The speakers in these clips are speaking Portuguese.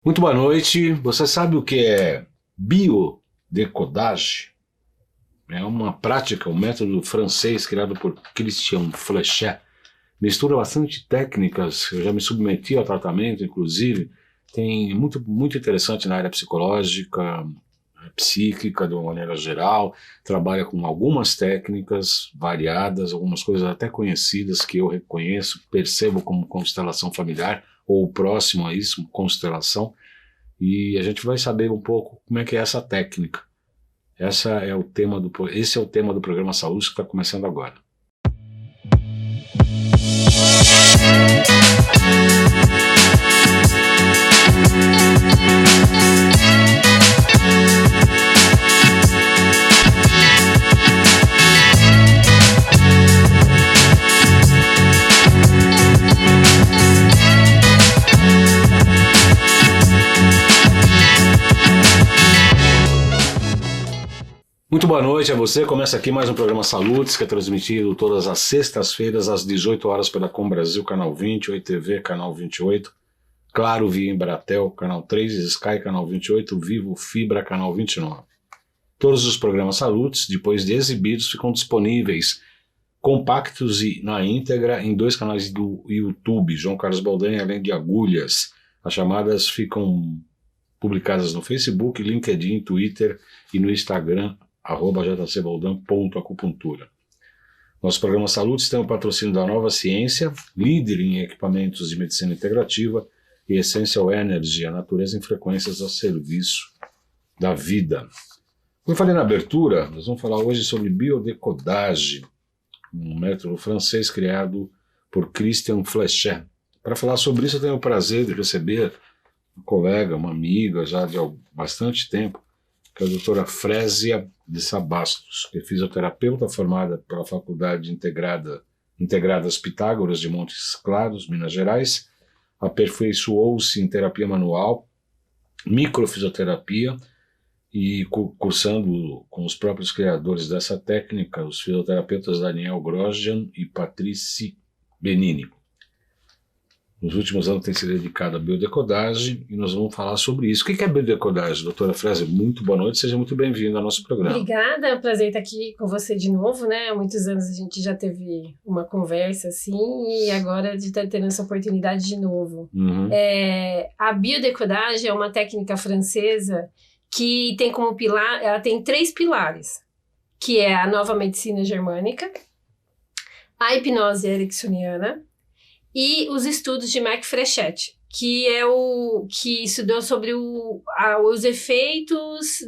Muito boa noite. Você sabe o que é biodecodagem? É uma prática, um método francês criado por Christian Flechet. Mistura bastante técnicas, eu já me submeti ao tratamento, inclusive. Tem muito interessante na área psicológica, psíquica, de uma maneira geral. Trabalha com algumas técnicas variadas, algumas coisas até conhecidas que eu reconheço, percebo como constelação familiar, ou próximo a isso, constelação. E a gente vai saber um pouco como é que é essa técnica. Esse é o tema do programa Saúde que está começando agora. Muito boa noite a você. Começa aqui mais um programa Saludes, que é transmitido todas as sextas-feiras às 18 horas pela Com Brasil, canal 20, Oi TV, canal 28, Claro, via Embratel, canal 3, Sky, canal 28, Vivo Fibra, canal 29. Todos os programas Saludes, depois de exibidos, ficam disponíveis compactos e na íntegra em 2 canais do YouTube, João Carlos Baldan, além de Agulhas. As chamadas ficam publicadas no Facebook, LinkedIn, Twitter e no Instagram, @jcbaldan.acupuntura. Nosso programa Saúde tem o patrocínio da Nova Ciência, líder em equipamentos de medicina integrativa, e Essential Energy, a natureza em frequências a serviço da vida. Como eu falei na abertura, nós vamos falar hoje sobre biodecodagem, um método francês criado por Christian Flechet. Para falar sobre isso, eu tenho o prazer de receber uma colega, uma amiga já de bastante tempo, que é a doutora Frésia de Sabastos, que é fisioterapeuta formada pela Faculdade Integradas Pitágoras de Montes Claros, Minas Gerais, aperfeiçoou-se em terapia manual, microfisioterapia e cursando com os próprios criadores dessa técnica, os fisioterapeutas Daniel Grosjean e Patrice Benini. Nos últimos anos tem se dedicado à biodecodagem e nós vamos falar sobre isso. O que é biodecodagem, doutora Frésia? Muito boa noite, seja muito bem-vinda ao nosso programa. Obrigada, é um prazer estar aqui com você de novo, né? Há muitos anos a gente já teve uma conversa assim e agora de estar tendo essa oportunidade de novo. A biodecodagem é uma técnica francesa que tem como pilar, ela tem 3 pilares, que é a nova medicina germânica, a hipnose ericksoniana e os estudos de Marc Frechet, que é o que estudou sobre os efeitos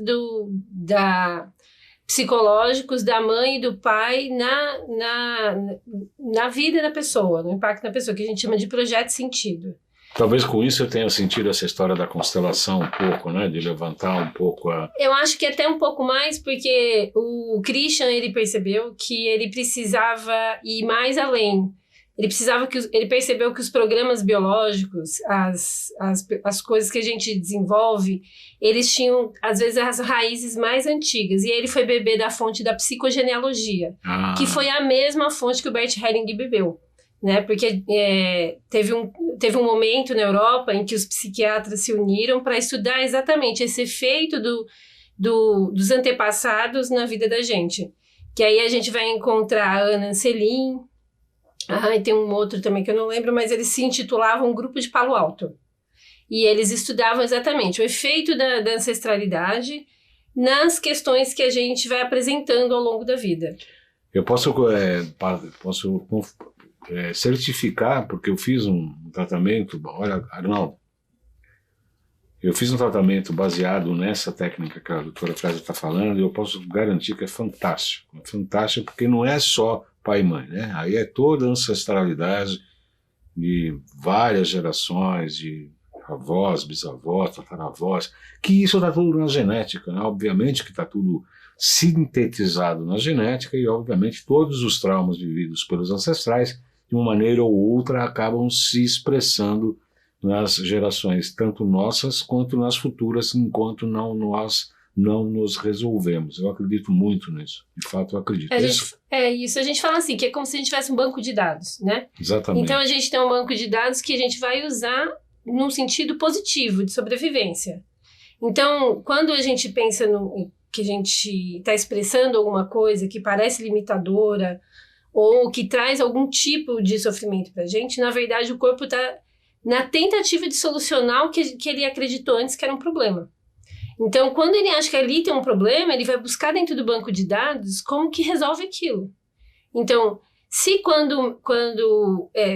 psicológicos da mãe e do pai na vida da pessoa, no impacto na pessoa, que a gente chama de projeto sentido. Talvez com isso eu tenha sentido essa história da constelação um pouco, né? De levantar um pouco a... Eu acho que até um pouco mais, porque o Christian, ele percebeu que ele precisava ir mais além. Ele percebeu que os programas biológicos, as coisas que a gente desenvolve, eles tinham, às vezes, as raízes mais antigas. E aí ele foi beber da fonte da psicogenealogia, que foi a mesma fonte que o Bert Helling bebeu, né? Porque teve um momento na Europa em que os psiquiatras se uniram para estudar exatamente esse efeito dos antepassados na vida da gente. Que aí a gente vai encontrar a Ana Anselin, e tem um outro também que eu não lembro, mas eles se intitulavam Grupo de Palo Alto. E eles estudavam exatamente o efeito da ancestralidade nas questões que a gente vai apresentando ao longo da vida. Eu posso certificar, porque eu fiz um tratamento, olha, Arnaldo, eu fiz um tratamento baseado nessa técnica que a doutora Frésia está falando, e eu posso garantir que é fantástico. É fantástico porque não é só pai e mãe, né? Aí é toda a ancestralidade de várias gerações, de avós, bisavós, tataravós, que isso está tudo na genética, né? Obviamente que está tudo sintetizado na genética e, obviamente, todos os traumas vividos pelos ancestrais, de uma maneira ou outra, acabam se expressando nas gerações, tanto nossas quanto nas futuras, enquanto nós não nos resolvemos. Eu acredito muito nisso. De fato, eu acredito. Isso a gente fala assim, que é como se a gente tivesse um banco de dados, né? Exatamente. Então, a gente tem um banco de dados que a gente vai usar num sentido positivo, de sobrevivência. Então, quando a gente pensa que a gente está expressando alguma coisa que parece limitadora ou que traz algum tipo de sofrimento para a gente, na verdade o corpo está na tentativa de solucionar o que ele acreditou antes que era um problema. Então, quando ele acha que ali tem um problema, ele vai buscar dentro do banco de dados como que resolve aquilo. Então, se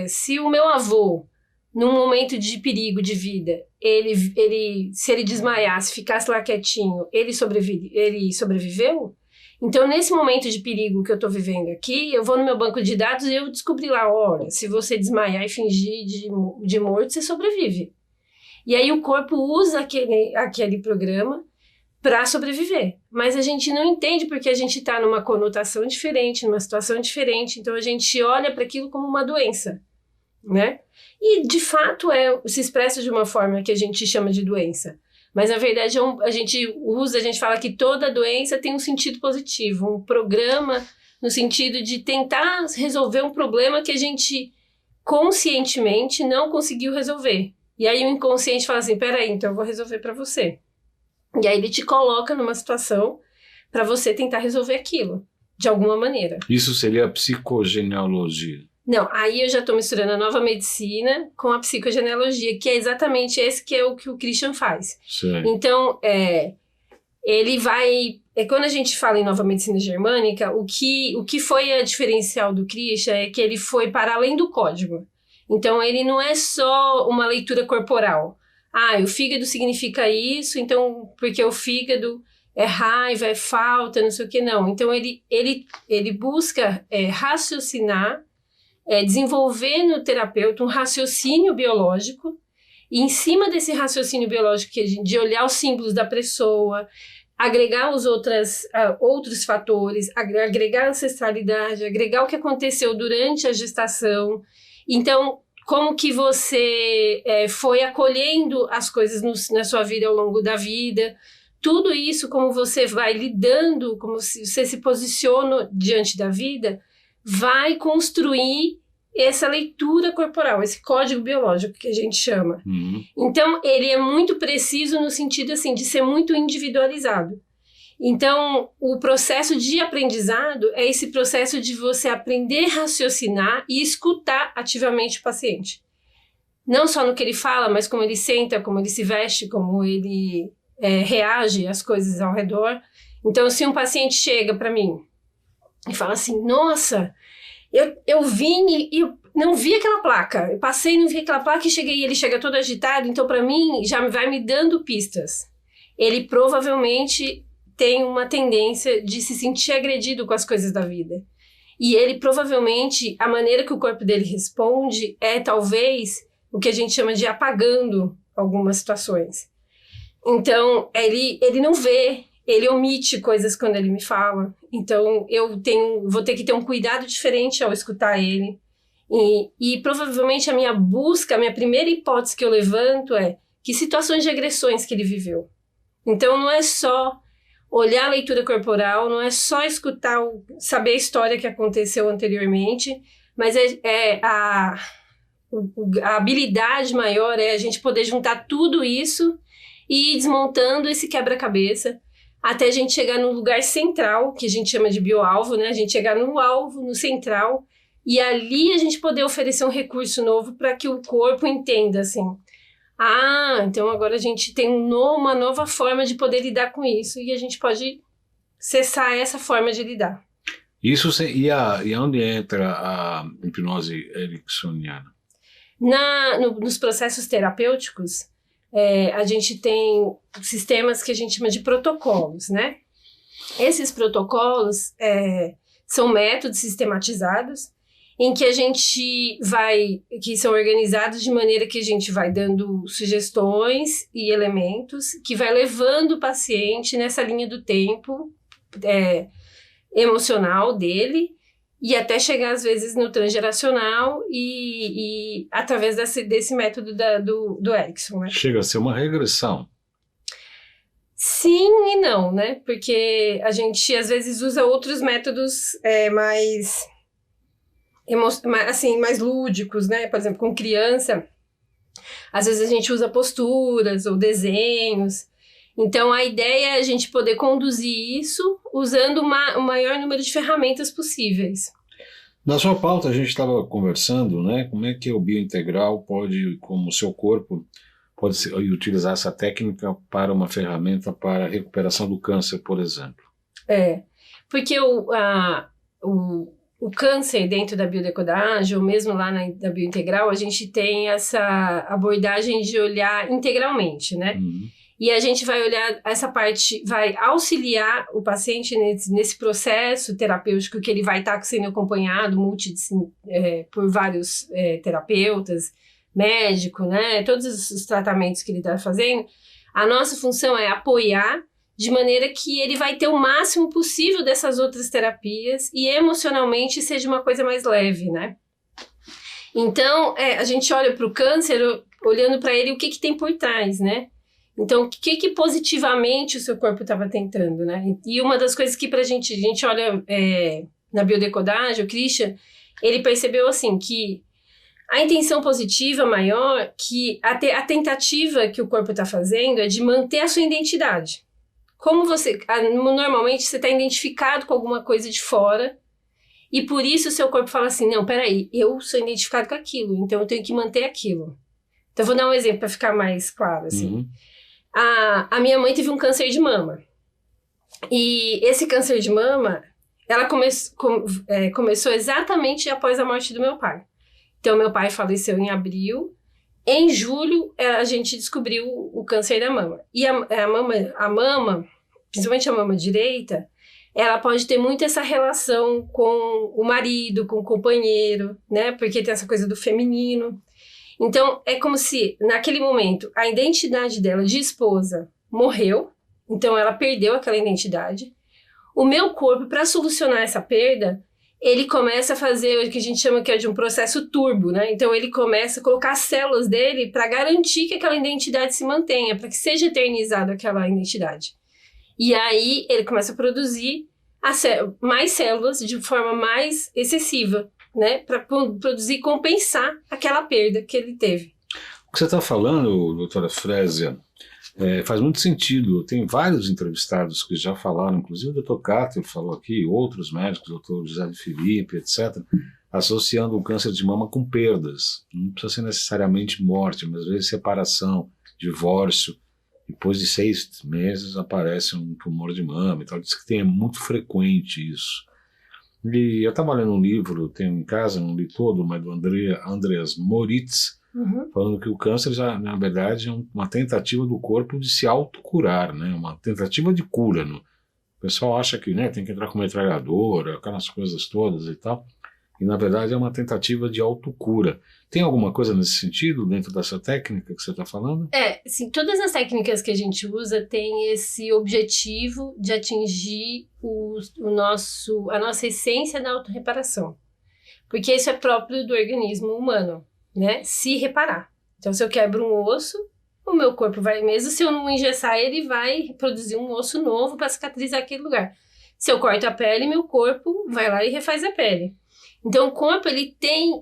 se o meu avô, num momento de perigo de vida, se ele desmaiasse, ficasse lá quietinho, ele sobreviveu, então nesse momento de perigo que eu estou vivendo aqui, eu vou no meu banco de dados e eu descobri lá, olha, se você desmaiar e fingir de morto, você sobrevive. E aí o corpo usa aquele programa para sobreviver. Mas a gente não entende porque a gente está numa conotação diferente, numa situação diferente, então a gente olha para aquilo como uma doença, né? E, de fato, se expressa de uma forma que a gente chama de doença. Mas, na verdade, a gente fala que toda doença tem um sentido positivo, um programa no sentido de tentar resolver um problema que a gente conscientemente não conseguiu resolver. E aí o inconsciente fala assim, peraí, então eu vou resolver para você. E aí ele te coloca numa situação para você tentar resolver aquilo, de alguma maneira. Isso seria a psicogenealogia. Não, aí eu já estou misturando a nova medicina com a psicogenealogia, que é exatamente esse que é o que o Christian faz. Sim. Então, ele vai... quando a gente fala em nova medicina germânica, o que foi a diferencial do Christian é que ele foi para além do código. Então, ele não é só uma leitura corporal. O fígado significa isso, então, porque o fígado é raiva, é falta, não sei o que, não. Então, ele busca raciocinar, desenvolver no terapeuta um raciocínio biológico, e em cima desse raciocínio biológico, de olhar os símbolos da pessoa, agregar os outros fatores, agregar a ancestralidade, agregar o que aconteceu durante a gestação. Então, como que você foi acolhendo as coisas na sua vida ao longo da vida, tudo isso, como você vai lidando, como você se posiciona diante da vida, vai construir essa leitura corporal, esse código biológico que a gente chama. Uhum. Então, ele é muito preciso no sentido assim, de ser muito individualizado. Então, o processo de aprendizado é esse processo de você aprender a raciocinar e escutar ativamente o paciente. Não só no que ele fala, mas como ele senta, como ele se veste, como ele reage às coisas ao redor. Então, se um paciente chega para mim e fala assim, nossa, eu vim e eu não vi aquela placa. Eu passei e não vi aquela placa e cheguei, ele chega todo agitado, então para mim já vai me dando pistas. Ele provavelmente tem uma tendência de se sentir agredido com as coisas da vida. E ele provavelmente, a maneira que o corpo dele responde é talvez o que a gente chama de apagando algumas situações. Então, ele não vê, ele omite coisas quando ele me fala. Então, vou ter que ter um cuidado diferente ao escutar ele. E provavelmente a minha primeira hipótese que eu levanto é que situações de agressões que ele viveu. Então, não é só olhar a leitura corporal, não é só escutar, saber a história que aconteceu anteriormente, mas a habilidade maior é a gente poder juntar tudo isso e ir desmontando esse quebra-cabeça até a gente chegar no lugar central, que a gente chama de bioalvo, né? A gente chegar no alvo, no central, e ali a gente poder oferecer um recurso novo para que o corpo entenda, assim, então agora a gente tem uma nova forma de poder lidar com isso e a gente pode cessar essa forma de lidar. Isso, e onde entra a hipnose ericksoniana? Nos processos terapêuticos, a gente tem sistemas que a gente chama de protocolos, né? Esses protocolos são métodos sistematizados em que que são organizados de maneira que a gente vai dando sugestões e elementos que vai levando o paciente nessa linha do tempo emocional dele e até chegar às vezes no transgeracional e através desse método do Erickson, né? Chega a ser uma regressão. Sim e não, né? Porque a gente às vezes usa outros métodos mais lúdicos, né? Por exemplo, com criança, Às vezes a gente usa posturas ou desenhos. Então, a ideia é a gente poder conduzir isso usando o maior número de ferramentas possíveis. Na sua pauta, a gente estava conversando, né? Como é que o biointegral pode, como o seu corpo, pode utilizar essa técnica para uma ferramenta para a recuperação do câncer, por exemplo? Porque o câncer dentro da biodecodagem, ou mesmo lá na biointegral, a gente tem essa abordagem de olhar integralmente, né? E a gente vai olhar essa parte, vai auxiliar o paciente nesse processo terapêutico que ele vai estar sendo acompanhado por vários terapeutas, médico, né? Todos os tratamentos que ele está fazendo. A nossa função é apoiar de maneira que ele vai ter o máximo possível dessas outras terapias e emocionalmente seja uma coisa mais leve, né? Então, a gente olha para o câncer, olhando para ele o que tem por trás, né? Então, o que positivamente o seu corpo estava tentando, né? E uma das coisas que a gente olha na biodecodagem, o Christian, ele percebeu assim que a intenção positiva maior, que a tentativa que o corpo está fazendo é de manter a sua identidade. Como normalmente você está identificado com alguma coisa de fora, e por isso o seu corpo fala assim, não, peraí, eu sou identificado com aquilo, então eu tenho que manter aquilo. Então eu vou dar um exemplo para ficar mais claro, assim. A minha mãe teve um câncer de mama. E esse câncer de mama, ela começou exatamente após a morte do meu pai. Então, meu pai faleceu em abril. Em julho, a gente descobriu o câncer da mama. E a mama, principalmente a mama direita, ela pode ter muito essa relação com o marido, com o companheiro, né? Porque tem essa coisa do feminino. Então, é como se, naquele momento, a identidade dela de esposa morreu. Então, ela perdeu aquela identidade. O meu corpo, para solucionar essa perda, ele começa a fazer o que a gente chama que é de um processo turbo, né? Então, ele começa a colocar as células dele para garantir que aquela identidade se mantenha, para que seja eternizada aquela identidade. E aí, ele começa a produzir mais células de forma mais excessiva, né, para produzir e compensar aquela perda que ele teve. O que você está falando, doutora Frésia, faz muito sentido. Tem vários entrevistados que já falaram, inclusive o doutor Cáter falou aqui, outros médicos, o doutor José de Filipe, etc., associando o câncer de mama com perdas. Não precisa ser necessariamente morte, mas às vezes separação, divórcio. Depois de 6 meses aparece um tumor de mama e tal. Diz que é muito frequente isso. E eu estava lendo um livro, tenho em casa, não li todo, mas do Andreas Moritz, falando que o câncer, já, na verdade, é uma tentativa do corpo de se autocurar, né? Uma tentativa de cura. O pessoal acha que, né, tem que entrar com metralhadora, aquelas coisas todas e tal, e na verdade é uma tentativa de autocura. Tem alguma coisa nesse sentido dentro dessa técnica que você está falando? Sim, todas as técnicas que a gente usa têm esse objetivo de atingir a nossa essência da autorreparação. Porque isso é próprio do organismo humano, né? Se reparar. Então, se eu quebro um osso, o meu corpo vai, mesmo se eu não engessar, ele vai produzir um osso novo para cicatrizar aquele lugar. Se eu corto a pele, meu corpo vai lá e refaz a pele. Então, o corpo, ele tem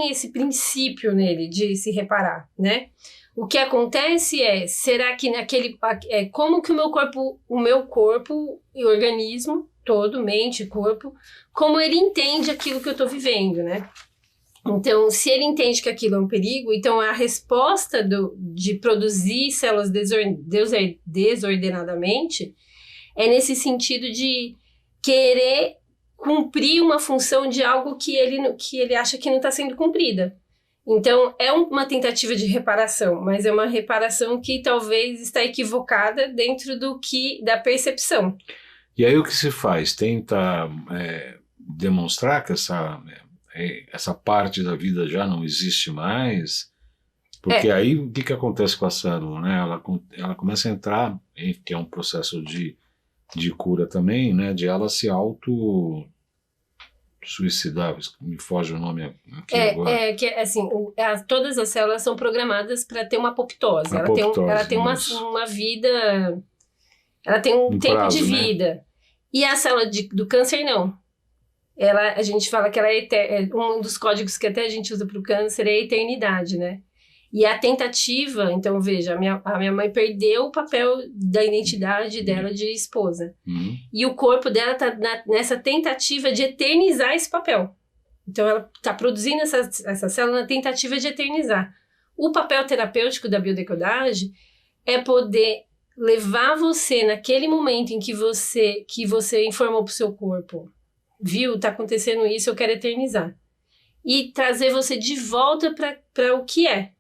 esse princípio nele de se reparar, né? O que acontece será que como que o meu corpo e o organismo todo, mente, corpo, como ele entende aquilo que eu estou vivendo, né? Então, se ele entende que aquilo é um perigo, então a resposta de produzir células desordenadamente é nesse sentido de querer cumprir uma função de algo que ele acha que não está sendo cumprida. Então, é uma tentativa de reparação, mas é uma reparação que talvez está equivocada dentro da percepção. E aí o que se faz? Tenta demonstrar que essa parte da vida já não existe mais? Porque aí o que acontece com a célula, né? Ela começa a entrar, que é um processo de cura também, né? De ela se suicidar, me foge o nome aqui agora. Que assim, todas as células são programadas para ter uma apoptose. Ela tem uma vida, ela tem um tempo prazo, de vida. Né? E a célula do câncer não. A gente fala que ela um dos códigos que até a gente usa para o câncer é a eternidade, né? E a tentativa, então veja, a minha mãe perdeu o papel da identidade dela de esposa. E o corpo dela está nessa tentativa de eternizar esse papel. Então ela está produzindo essa célula na tentativa de eternizar. O papel terapêutico da biodecodagem é poder levar você naquele momento em que você informou para o seu corpo, viu, tá acontecendo isso, eu quero eternizar. E trazer você de volta para o que é.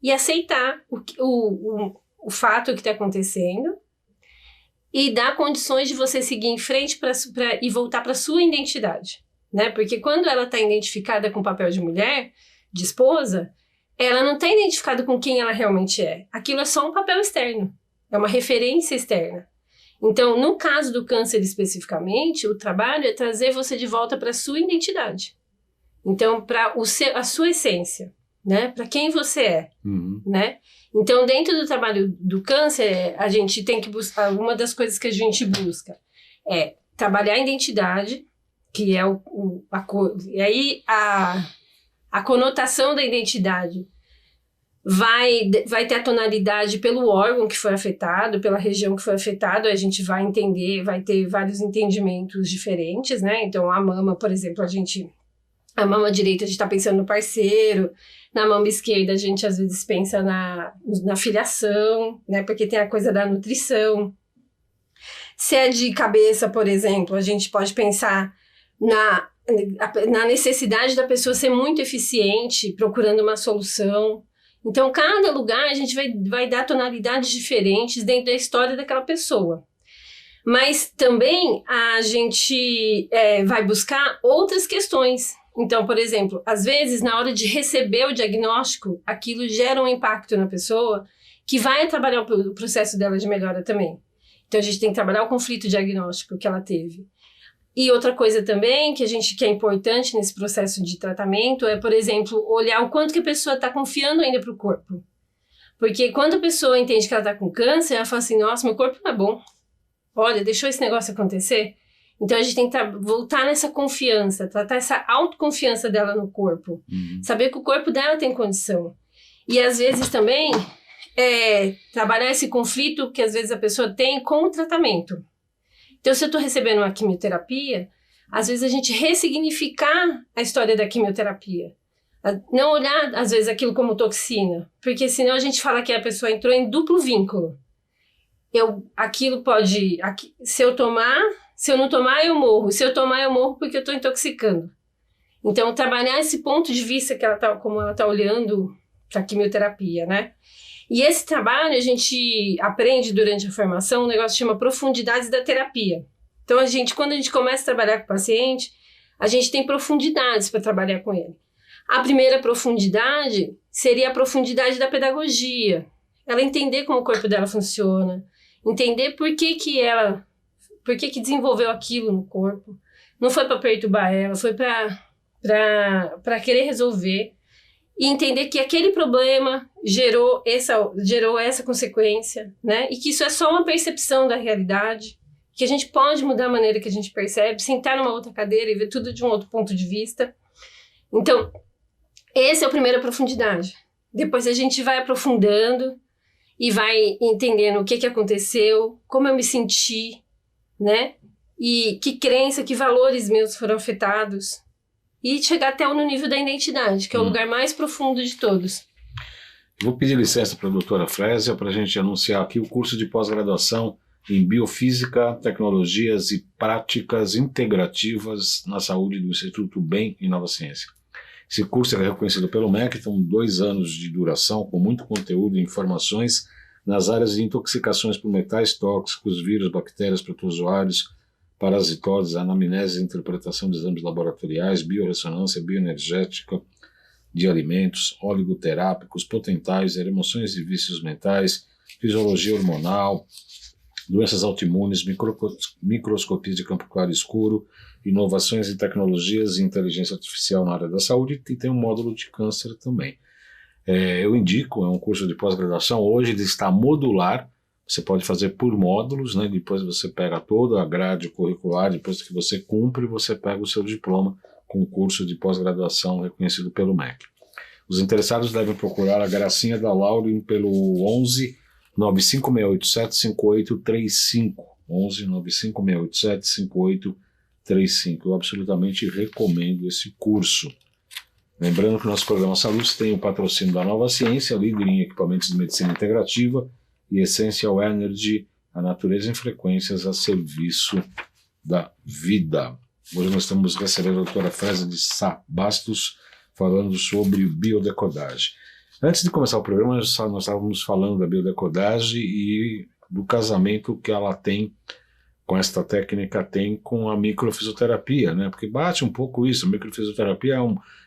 E aceitar o fato que está acontecendo e dar condições de você seguir em frente e voltar para a sua identidade. Né? Porque quando ela está identificada com o papel de mulher, de esposa, ela não está identificada com quem ela realmente é. Aquilo é só um papel externo. É uma referência externa. Então, no caso do câncer especificamente, o trabalho é trazer você de volta para a sua identidade. Então, para a sua essência, né? Para quem você é, né? Então, dentro do trabalho do câncer, a gente tem que buscar, uma das coisas que a gente busca é trabalhar a identidade, que é e aí a conotação da identidade vai ter a tonalidade pelo órgão que foi afetado, pela região que foi afetado, a gente vai entender, vai ter vários entendimentos diferentes, né? Então, a mama, por exemplo, a mama direita a gente está pensando no parceiro, na mama esquerda a gente às vezes pensa na filiação, né? Porque tem a coisa da nutrição. Se é de cabeça, por exemplo, a gente pode pensar na necessidade da pessoa ser muito eficiente, procurando uma solução. Então, cada lugar a gente vai dar tonalidades diferentes dentro da história daquela pessoa. Mas também a gente vai buscar outras questões. Então, por exemplo, às vezes, na hora de receber o diagnóstico, aquilo gera um impacto na pessoa que vai trabalhar o processo dela de melhora também. Então, a gente tem que trabalhar o conflito diagnóstico que ela teve. E outra coisa também que é importante nesse processo de tratamento é, por exemplo, olhar o quanto que a pessoa está confiando ainda para o corpo. Porque quando a pessoa entende que ela está com câncer, ela fala assim, nossa, meu corpo não é bom. Olha, deixou esse negócio acontecer. Então a gente tem que voltar nessa confiança, tratar essa autoconfiança dela no corpo. Saber que o corpo dela tem condição. E às vezes também trabalhar esse conflito que às vezes a pessoa tem com o tratamento. Então, se eu estou recebendo uma quimioterapia, às vezes a gente ressignificar a história da quimioterapia. Não olhar, às vezes, aquilo como toxina. Porque senão a gente fala que a pessoa entrou em duplo vínculo. Aquilo pode... se eu não tomar, eu morro. Se eu tomar, eu morro porque eu estou intoxicando. Então, trabalhar esse ponto de vista que como ela está olhando para a quimioterapia, né? E esse trabalho a gente aprende durante a formação um negócio que chama profundidades da terapia. Então, quando a gente começa a trabalhar com o paciente, a gente tem profundidades para trabalhar com ele. A primeira profundidade seria a profundidade da pedagogia. Ela entender como o corpo dela funciona, entender por que desenvolveu aquilo no corpo. Não foi para perturbar ela, foi para querer resolver. E entender que aquele problema gerou essa consequência, né? E que isso é só uma percepção da realidade, que a gente pode mudar a maneira que a gente percebe, sentar numa outra cadeira e ver tudo de um outro ponto de vista. Então, essa é a primeira profundidade. Depois a gente vai aprofundando e vai entendendo o que aconteceu, como eu me senti, né? E que crença, que valores meus foram afetados. E chegar até no nível da identidade, que é o lugar mais profundo de todos. Vou pedir licença para a doutora Flésia para a gente anunciar aqui o curso de pós-graduação em Biofísica, Tecnologias e Práticas Integrativas na Saúde do Instituto Bem e Nova Ciência. Esse curso é reconhecido pelo MEC, então 2 anos de duração, com muito conteúdo e informações nas áreas de intoxicações por metais tóxicos, vírus, bactérias, protozoários, parasitoses, anamnese, interpretação de exames laboratoriais, biorressonância, bioenergética de alimentos, oligoterápicos, potentais, remoções de vícios mentais, fisiologia hormonal, doenças autoimunes, microscopia de campo claro e escuro, inovações em tecnologias e inteligência artificial na área da saúde, e tem um módulo de câncer também. Eu indico, é um curso de pós-graduação, hoje ele está modular. Você pode fazer por módulos, né? Depois você pega toda a grade curricular, depois que você cumpre, você pega o seu diploma com o curso de pós-graduação reconhecido pelo MEC. Os interessados devem procurar a Gracinha da Lauren pelo 11 95687 5835. 11 95687 5835. Eu absolutamente recomendo esse curso. Lembrando que o nosso programa Saúde tem o patrocínio da Nova Ciência, líder em equipamentos de medicina integrativa, e Essential Energy, a natureza em frequências a serviço da vida. Hoje nós estamos recebendo a doutora Frésia de Sá Bastos, falando sobre biodecodagem. Antes de começar o programa, nós estávamos falando da biodecodagem e do casamento que ela tem com esta técnica, tem com a microfisioterapia, né? Porque bate um pouco isso. A microfisioterapia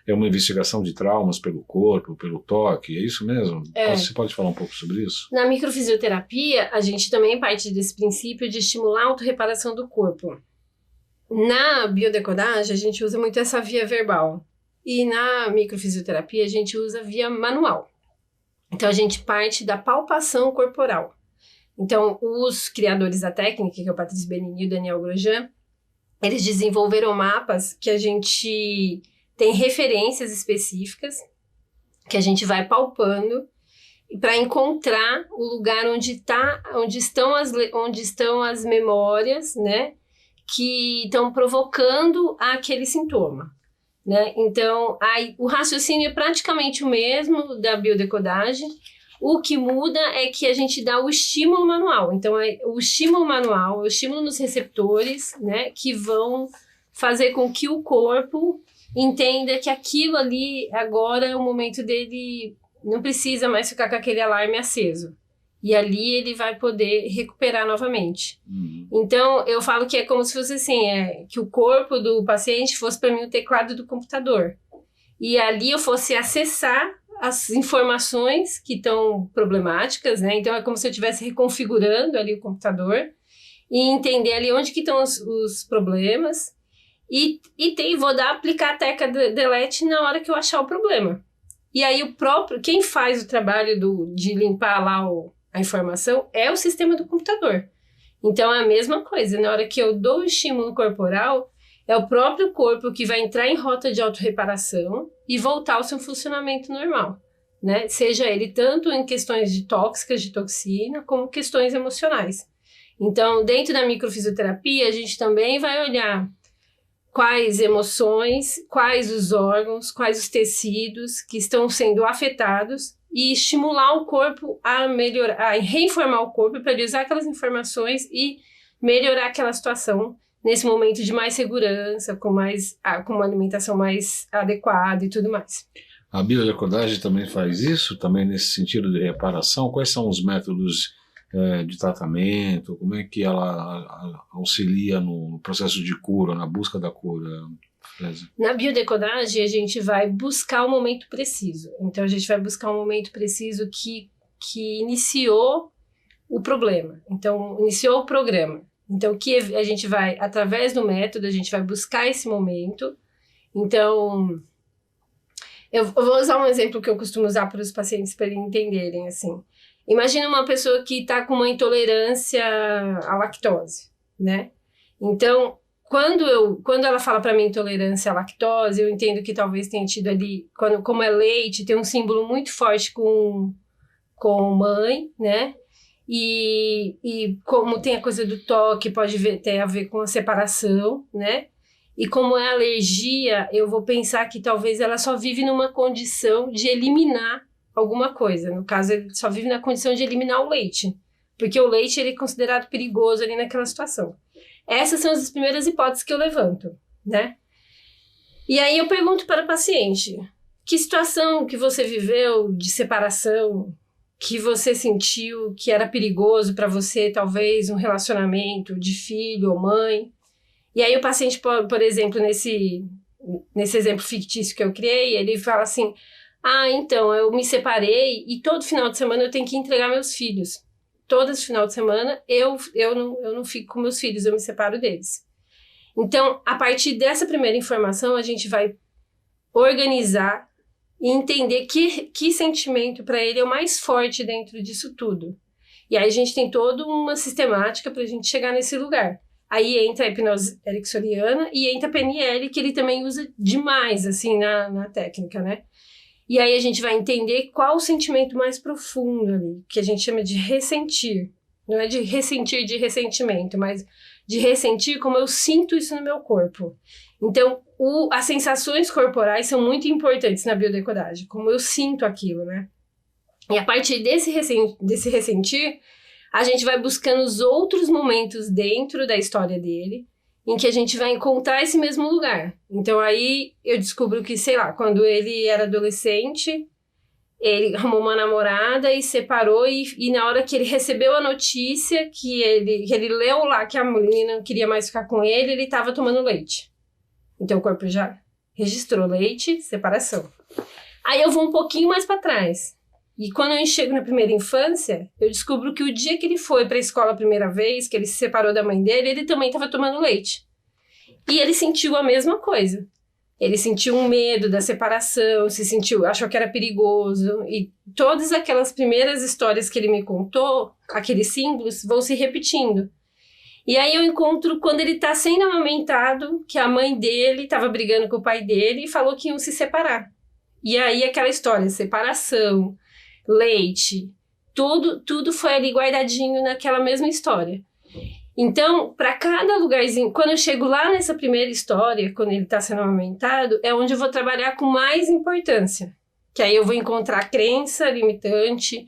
é uma investigação de traumas pelo corpo, pelo toque, é isso mesmo? Você pode falar um pouco sobre isso? Na microfisioterapia, a gente também parte desse princípio de estimular a autorreparação do corpo. Na biodecodagem, a gente usa muito essa via verbal. E na microfisioterapia, a gente usa a via manual. Então, a gente parte da palpação corporal. Então, os criadores da técnica, que é o Patrício Benigni e o Daniel Grosjean, eles desenvolveram mapas que a gente tem referências específicas, que a gente vai palpando, para encontrar o lugar onde estão as memórias, né, que estão provocando aquele sintoma. Né? Então, o raciocínio é praticamente o mesmo da biodecodagem. O que muda é que a gente dá o estímulo manual. Então, o estímulo manual, o estímulo nos receptores, né, que vão fazer com que o corpo entenda que aquilo ali agora é o momento dele, não precisa mais ficar com aquele alarme aceso. E ali ele vai poder recuperar novamente. Então, eu falo que é como se fosse assim, que o corpo do paciente fosse para mim o teclado do computador. E ali eu fosse acessar as informações que estão problemáticas, né? Então, é como se eu estivesse reconfigurando ali o computador e entender ali onde que estão os problemas e vou aplicar a tecla delete na hora que eu achar o problema. E aí, quem faz o trabalho de limpar lá a informação é o sistema do computador. Então, é a mesma coisa. Na hora que eu dou o estímulo corporal, é o próprio corpo que vai entrar em rota de autorreparação e voltar ao seu funcionamento normal, né? Seja ele tanto em questões de tóxicas, de toxina, como questões emocionais. Então, dentro da microfisioterapia, a gente também vai olhar quais emoções, quais os órgãos, quais os tecidos que estão sendo afetados e estimular o corpo a melhorar, a reinformar o corpo para ele usar aquelas informações e melhorar aquela situação nesse momento de mais segurança, com uma alimentação mais adequada e tudo mais. A biodecodagem também faz isso, também nesse sentido de reparação? Quais são os métodos de tratamento? Como é que ela auxilia no processo de cura, na busca da cura? Na biodecodagem, a gente vai buscar o momento preciso. Então, a gente vai buscar um momento preciso que iniciou o problema. Então, iniciou o programa. Então, que a gente vai, através do método, a gente vai buscar esse momento. Então, eu vou usar um exemplo que eu costumo usar para os pacientes para eles entenderem, assim. Imagina uma pessoa que está com uma intolerância à lactose, né? Então, quando ela fala para mim intolerância à lactose, eu entendo que talvez tenha tido ali, como é leite, tem um símbolo muito forte com mãe, né? E como tem a coisa do toque, pode ter a ver com a separação, né? E como é alergia, eu vou pensar que talvez ela só vive numa condição de eliminar alguma coisa. No caso, ele só vive na condição de eliminar o leite. Porque o leite ele é considerado perigoso ali naquela situação. Essas são as primeiras hipóteses que eu levanto, né? E aí eu pergunto para o paciente, que situação que você viveu de separação, que você sentiu que era perigoso para você, talvez um relacionamento de filho ou mãe. E aí o paciente, por exemplo, nesse exemplo fictício que eu criei, ele fala assim, então, eu me separei e todo final de semana eu tenho que entregar meus filhos. Todo final de semana eu não fico com meus filhos, eu me separo deles. Então, a partir dessa primeira informação, a gente vai organizar e entender que sentimento para ele é o mais forte dentro disso tudo. E aí a gente tem toda uma sistemática para a gente chegar nesse lugar. Aí entra a hipnose ericksoniana e entra a PNL, que ele também usa demais, assim, na técnica, né? E aí a gente vai entender qual o sentimento mais profundo ali, que a gente chama de ressentir. Não é de ressentir de ressentimento, mas de ressentir como eu sinto isso no meu corpo. Então, as sensações corporais são muito importantes na biodecodagem, como eu sinto aquilo, né? E a partir desse ressentir, a gente vai buscando os outros momentos dentro da história dele, em que a gente vai encontrar esse mesmo lugar. Então aí eu descubro que, sei lá, quando ele era adolescente, ele arrumou uma namorada e separou, e na hora que ele recebeu a notícia que ele leu lá que a menina não queria mais ficar com ele estava tomando leite. Então o corpo já registrou leite, separação. Aí eu vou um pouquinho mais para trás. E quando eu chego na primeira infância, eu descubro que o dia que ele foi para a escola a primeira vez, que ele se separou da mãe dele, ele também estava tomando leite. E ele sentiu a mesma coisa. Ele sentiu um medo da separação, achou que era perigoso. E todas aquelas primeiras histórias que ele me contou, aqueles símbolos, vão se repetindo. E aí eu encontro quando ele está sendo amamentado, que a mãe dele estava brigando com o pai dele e falou que iam se separar. E aí aquela história, separação, leite, tudo foi ali guardadinho naquela mesma história. Então, para cada lugarzinho, quando eu chego lá nessa primeira história, quando ele está sendo amamentado, é onde eu vou trabalhar com mais importância. Que aí eu vou encontrar a crença limitante,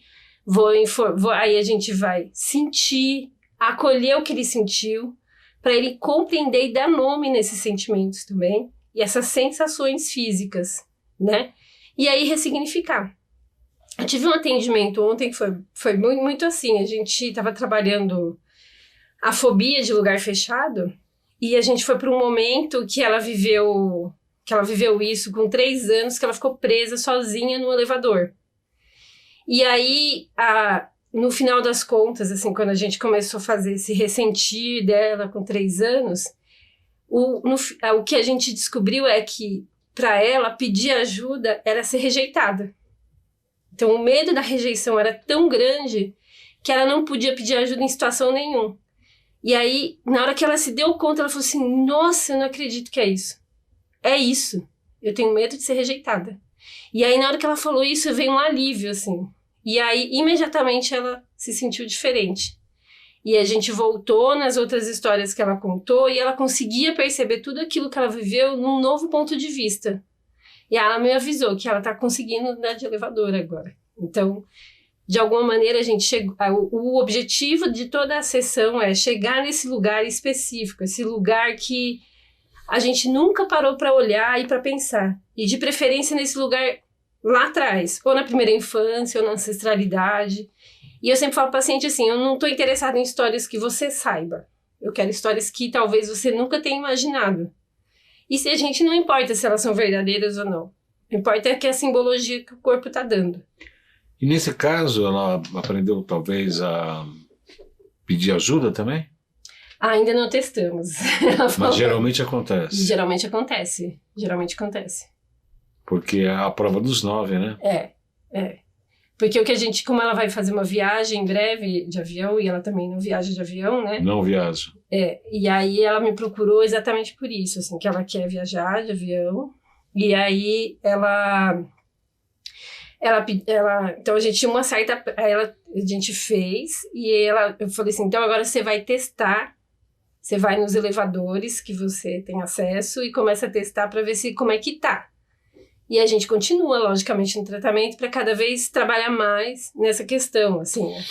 aí a gente vai sentir, acolher o que ele sentiu, para ele compreender e dar nome nesses sentimentos também, e essas sensações físicas, né? E aí ressignificar. Eu tive um atendimento ontem que foi muito, muito assim, a gente estava trabalhando a fobia de lugar fechado, e a gente foi para um momento que ela viveu isso com 3 anos, que ela ficou presa sozinha no elevador. E aí, no final das contas, assim, quando a gente começou a fazer esse ressentir dela com 3 anos, o que a gente descobriu é que, para ela, pedir ajuda era ser rejeitada. Então, o medo da rejeição era tão grande que ela não podia pedir ajuda em situação nenhuma. E aí, na hora que ela se deu conta, ela falou assim, nossa, eu não acredito que é isso. É isso. Eu tenho medo de ser rejeitada. E aí, na hora que ela falou isso, veio um alívio, assim. E aí, imediatamente, ela se sentiu diferente. E a gente voltou nas outras histórias que ela contou e ela conseguia perceber tudo aquilo que ela viveu num novo ponto de vista. E ela me avisou que ela tá conseguindo andar de elevador agora. Então, de alguma maneira, a gente chegou. O objetivo de toda a sessão é chegar nesse lugar específico, esse lugar que a gente nunca parou para olhar e para pensar. E de preferência nesse lugar lá atrás, ou na primeira infância, ou na ancestralidade. E eu sempre falo para o paciente assim, eu não estou interessada em histórias que você saiba. Eu quero histórias que talvez você nunca tenha imaginado. E se a gente não importa se elas são verdadeiras ou não. Importa é que a simbologia que o corpo está dando. E nesse caso, ela aprendeu talvez a pedir ajuda também? Ainda não testamos. Mas geralmente acontece. Geralmente acontece. Porque é a prova dos 9, né? É. Porque como ela vai fazer uma viagem em breve de avião, e ela também não viaja de avião, né? Não viaja. E aí ela me procurou exatamente por isso, assim, que ela quer viajar de avião. E aí então a gente tinha uma certa, a gente fez, eu falei assim, então agora você vai testar, você vai nos elevadores que você tem acesso e começa a testar para ver como é que tá. E a gente continua, logicamente, no tratamento para cada vez trabalhar mais nessa questão, assim, né?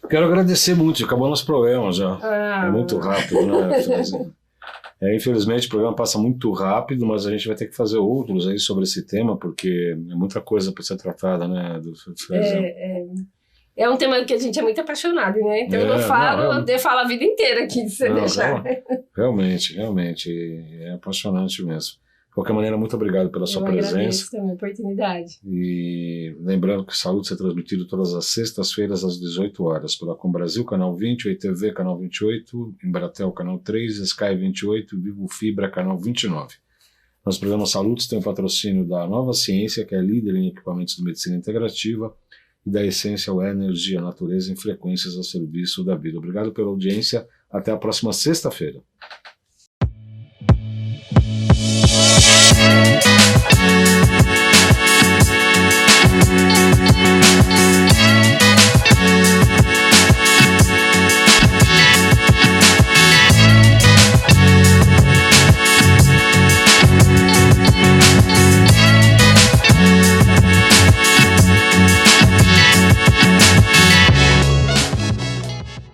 Quero agradecer muito, acabou nosso programa já. É muito rápido, né? Infelizmente o programa passa muito rápido, mas a gente vai ter que fazer outros aí sobre esse tema, porque é muita coisa para ser tratada, né? É um tema que a gente é muito apaixonado, né? Então eu falo a vida inteira aqui, se você deixar. Realmente, é apaixonante mesmo. De qualquer maneira, muito obrigado pela sua presença. Eu agradeço também a oportunidade. E lembrando que Saúde é transmitido todas as sextas-feiras às 18 horas pela Com Brasil, canal 20, ITV, canal 28, Embratel, canal 3, Sky 28, Vivo Fibra, canal 29. Nosso programa Saúde tem o patrocínio da Nova Ciência, que é líder em equipamentos de medicina integrativa, e da Essential Energia, natureza em frequências a serviço da vida. Obrigado pela audiência. Até a próxima sexta-feira.